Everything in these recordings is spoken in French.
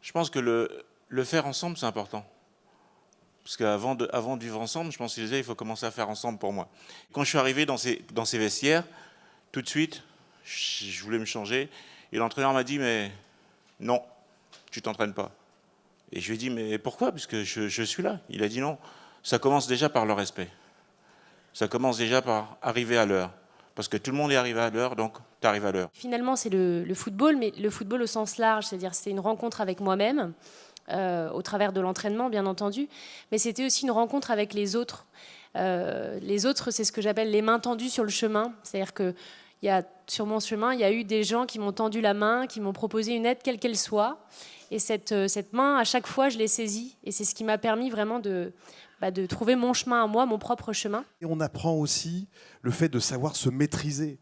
Je pense que le faire ensemble, c'est important. Parce qu'avant de vivre ensemble, je pense que déjà, il faut commencer à faire ensemble pour moi. Quand je suis arrivé dans ces vestiaires, tout de suite, je voulais me changer. Et l'entraîneur m'a dit, mais non, tu t'entraînes pas. Et je lui ai dit, mais pourquoi? Puisque je suis là. Il a dit non. Ça commence déjà par le respect. Ça commence déjà par arriver à l'heure. Parce que tout le monde est arrivé à l'heure, donc tu arrives à l'heure. Finalement, c'est le football, mais le football au sens large, c'est-à-dire c'est une rencontre avec moi-même, au travers de l'entraînement, bien entendu, mais c'était aussi une rencontre avec les autres. Les autres, c'est ce que j'appelle les mains tendues sur le chemin. C'est-à-dire que sur mon chemin, il y a eu des gens qui m'ont tendu la main, qui m'ont proposé une aide, quelle qu'elle soit. Et cette main, à chaque fois, je l'ai saisie. Et c'est ce qui m'a permis vraiment de trouver mon chemin à moi, mon propre chemin. Et on apprend aussi le fait de savoir se maîtriser.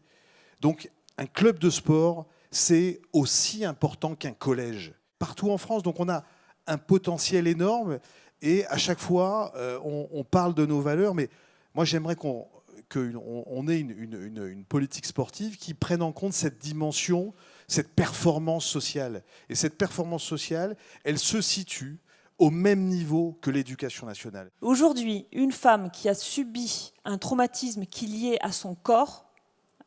Donc, un club de sport, c'est aussi important qu'un collège. Partout en France, donc on a un potentiel énorme et à chaque fois, on parle de nos valeurs, mais moi j'aimerais qu'on ait une politique sportive qui prenne en compte cette dimension, cette performance sociale. Et cette performance sociale, elle se situe au même niveau que l'éducation nationale. Aujourd'hui, une femme qui a subi un traumatisme qui est lié à son corps,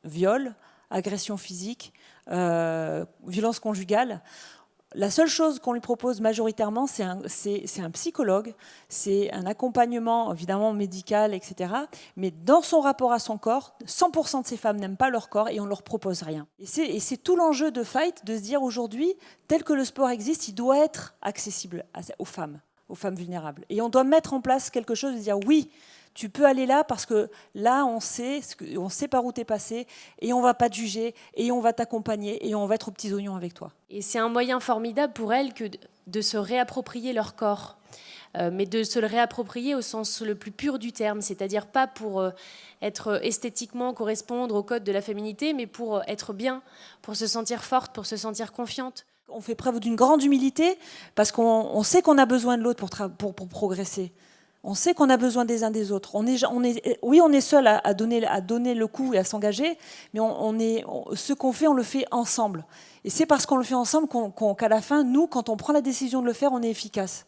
viol, agression physique, violence conjugale, la seule chose qu'on lui propose majoritairement, c'est un psychologue, c'est un accompagnement évidemment médical, etc. Mais dans son rapport à son corps, 100% de ces femmes n'aiment pas leur corps et on ne leur propose rien. Et c'est tout l'enjeu de Fight, de se dire aujourd'hui, tel que le sport existe, il doit être accessible aux femmes vulnérables. Et on doit mettre en place quelque chose de dire oui, tu peux aller là parce que là, on sait par où tu es passé et on ne va pas te juger et on va t'accompagner et on va être aux petits oignons avec toi. Et c'est un moyen formidable pour elles que de se réapproprier leur corps, mais de se le réapproprier au sens le plus pur du terme, c'est-à-dire pas pour être esthétiquement correspondre au code de la féminité, mais pour être bien, pour se sentir forte, pour se sentir confiante. On fait preuve d'une grande humilité parce qu'on sait qu'on a besoin de l'autre pour progresser. On sait qu'on a besoin des uns des autres. Oui, on est seul à donner le coup et à s'engager, mais ce qu'on fait, on le fait ensemble. Et c'est parce qu'on le fait ensemble qu'à la fin, nous, quand on prend la décision de le faire, on est efficace.